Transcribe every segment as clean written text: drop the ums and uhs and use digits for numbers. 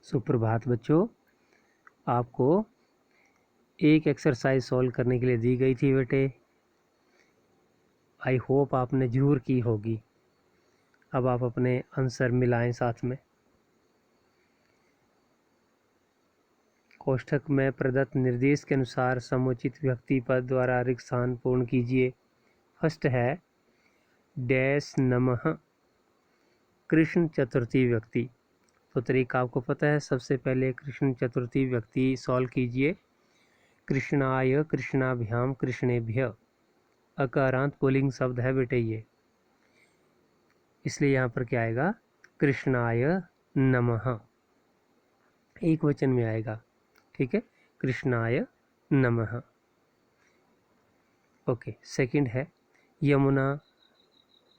सुप्रभात बच्चों, आपको एक एक्सरसाइज सॉल्व करने के लिए दी गई थी बेटे। आई होप आपने ज़रूर की होगी। अब आप अपने आंसर मिलाएं साथ में। कोष्ठक में प्रदत्त निर्देश के अनुसार समुचित व्यक्ति पद द्वारा रिक्त स्थान पूर्ण कीजिए। फर्स्ट है डैश नमः कृष्ण चतुर्थी व्यक्ति। तो तरीका आपको पता है। सबसे पहले कृष्ण चतुर्थी व्यक्ति सॉल्व कीजिए। कृष्णाय, कृष्णाभ्याम, कृष्णेभ्य। अकारांत पुल्लिंग शब्द है बेटे ये, इसलिए यहाँ पर क्या आएगा? कृष्णाय नमः, एक वचन में आएगा। ठीक है, कृष्णाय नमः। ओके, सेकंड है यमुना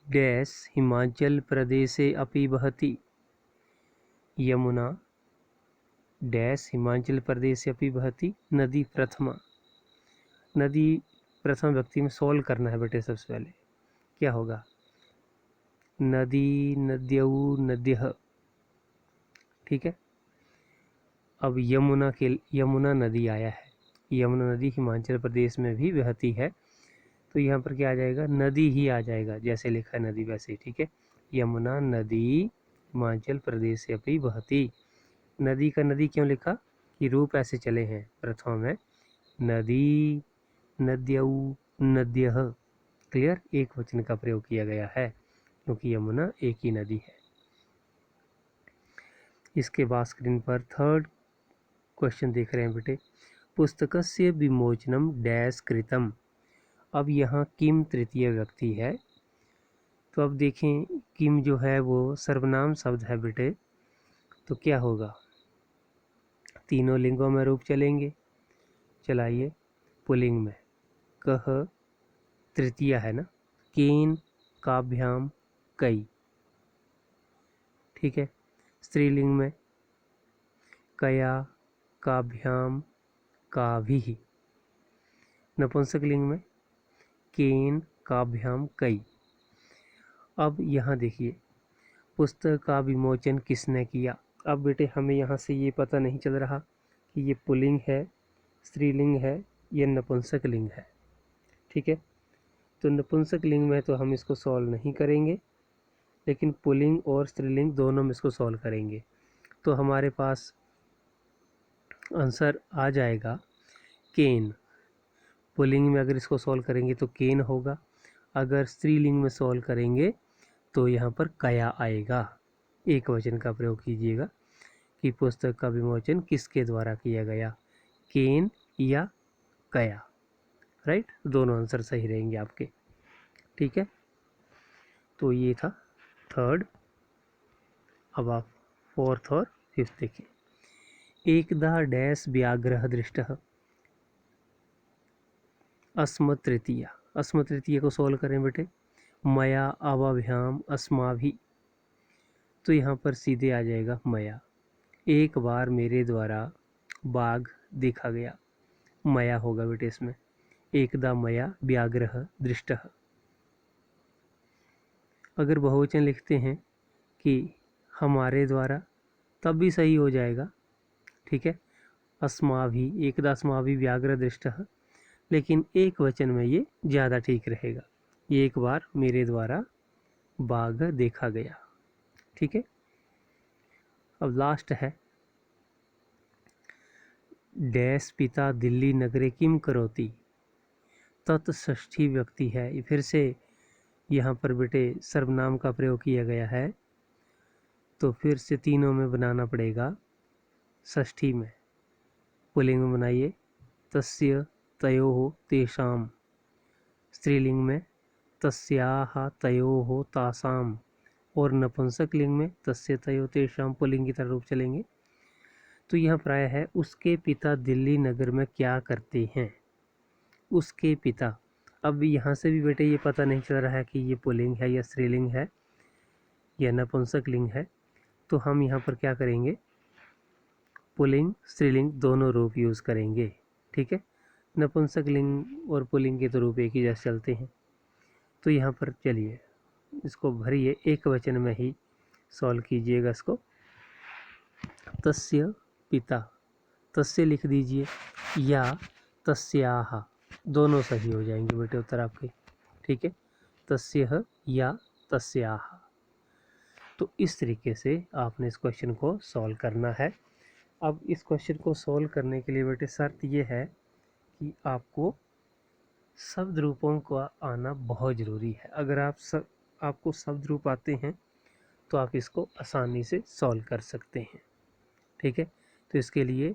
डैश हिमाचल प्रदेशे अपि वहति। यमुना डैश हिमाचल प्रदेशे अपि वहति। नदी प्रथमा, नदी प्रथम व्यक्ति में सॉल्व करना है बेटे। सबसे पहले क्या होगा? नदी, नद्यौ, नद्यः। ठीक है, अब यमुना नदी आया है। यमुना नदी हिमाचल प्रदेश में भी बहती है, तो यहाँ पर क्या आ जाएगा? नदी ही आ जाएगा, जैसे लिखा है नदी वैसे ही। ठीक है, यमुना नदी हिमाचल प्रदेश से अपनी बहती। नदी का नदी क्यों लिखा? कि रूप ऐसे चले हैं। प्रथम है नदी, नद्यौ, नद्यः। क्लियर, एक वचन का प्रयोग किया गया है क्योंकि यमुना एक ही नदी है। इसके बाद स्क्रीन पर थर्ड क्वेश्चन देख रहे हैं बेटे। पुस्तकस्य विमोचनम डैश कृतम। अब यहाँ किम तृतीय व्यक्ति है, तो अब देखें किम जो है वो सर्वनाम शब्द है बेटे। तो क्या होगा? तीनों लिंगों में रूप चलेंगे। चलाइए, पुल्लिंग में कह तृतीय है ना, केन, काभ्याम, कई। ठीक है, स्त्रीलिंग में कया, काभ्याम, काभि। नपुंसक लिंग में केन, काभ्याम, कई। अब यहाँ देखिए, पुस्तक का विमोचन किसने किया। अब बेटे हमें यहाँ से ये पता नहीं चल रहा कि ये पुल्लिंग है, स्त्रीलिंग है, ये नपुंसक लिंग है। ठीक है, तो नपुंसक लिंग में तो हम इसको सॉल्व नहीं करेंगे, लेकिन पुल्लिंग और स्त्रीलिंग दोनों में इसको सॉल्व करेंगे। तो हमारे पास आंसर आ जाएगा केन। पुल्लिंग में अगर इसको सॉल्व करेंगे तो केन होगा, अगर स्त्रीलिंग में सॉल्व करेंगे तो यहाँ पर कया आएगा। एक वचन का प्रयोग कीजिएगा कि पुस्तक का विमोचन किसके द्वारा किया गया, केन या कया। राइट, दोनों आंसर सही रहेंगे आपके। ठीक है, तो ये था थर्ड। अब आप फोर्थ और फिफ्थ देखें। एकदा डैश व्याघ्रः दृष्टः। अस्मत् तृतीया, अस्मत् तृतीया को सॉल्व करें बेटे। मया अवाभ्याम अस्माभि। तो यहाँ पर सीधे आ जाएगा मया। एक बार मेरे द्वारा बाघ देखा गया। मया होगा बेटे इसमें। एकदा मया व्याघ्रः दृष्टः। अगर बहुवचन लिखते हैं कि हमारे द्वारा, तब भी सही हो जाएगा। ठीक है, अस्माभि, एकदा अस्माभि व्याघ्र दृष्टः, लेकिन एक वचन में ये ज़्यादा ठीक रहेगा। ये एक बार मेरे द्वारा बाघ देखा गया। ठीक है, अब लास्ट है डैश पिता दिल्ली नगरे किम करोति। तत्ष्ठी व्यक्ति है, ये फिर से यहाँ पर बेटे सर्वनाम का प्रयोग किया गया है, तो फिर से तीनों में बनाना पड़ेगा। षष्ठी में पुल्लिंग में बनाइए, तस्य, तयोः, तेषाम। स्त्रीलिंग में तस्याः, तयोः, तासाम। और नपुंसक लिंग में तस्य, तयोः, तेषाम पुल्लिंग की तरह रूप चलेंगे। तो यह प्राय है उसके पिता दिल्ली नगर में क्या करते हैं। उसके पिता, अब यहाँ से भी बेटे ये पता नहीं चल रहा है कि ये पुल्लिंग है या स्त्रीलिंग है या नपुंसक लिंग है। तो हम यहाँ पर क्या करेंगे? पुल्लिंग स्त्रीलिंग दोनों रूप यूज़ करेंगे। ठीक है, नपुंसक लिंग और पुल्लिंग के तो रूप एक ही जैसे चलते हैं। तो यहाँ पर चलिए इसको भरिए, एक वचन में ही सॉल्व कीजिएगा इसको। तस्य पिता, तस्य लिख दीजिए या तस्याह, दोनों सही हो जाएंगे बेटे उत्तर आपके। ठीक है, तस्यः या तस्याह। तो इस तरीके से आपने इस क्वेश्चन को सॉल्व करना है। अब इस क्वेश्चन को सॉल्व करने के लिए बेटे शर्त ये है कि आपको शब्द रूपों का आना बहुत ज़रूरी है। अगर आपको शब्द रूप आते हैं तो आप इसको आसानी से सॉल्व कर सकते हैं। ठीक है, तो इसके लिए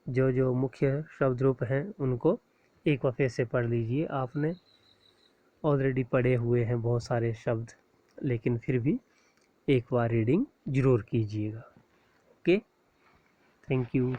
जो जो मुख्य शब्द रूप हैं उनको एक बार फिर से पढ़ लीजिए। आपने ऑलरेडी पढ़े हुए हैं बहुत सारे शब्द, लेकिन फिर भी एक बार रीडिंग ज़रूर कीजिएगा। Okay, thank you.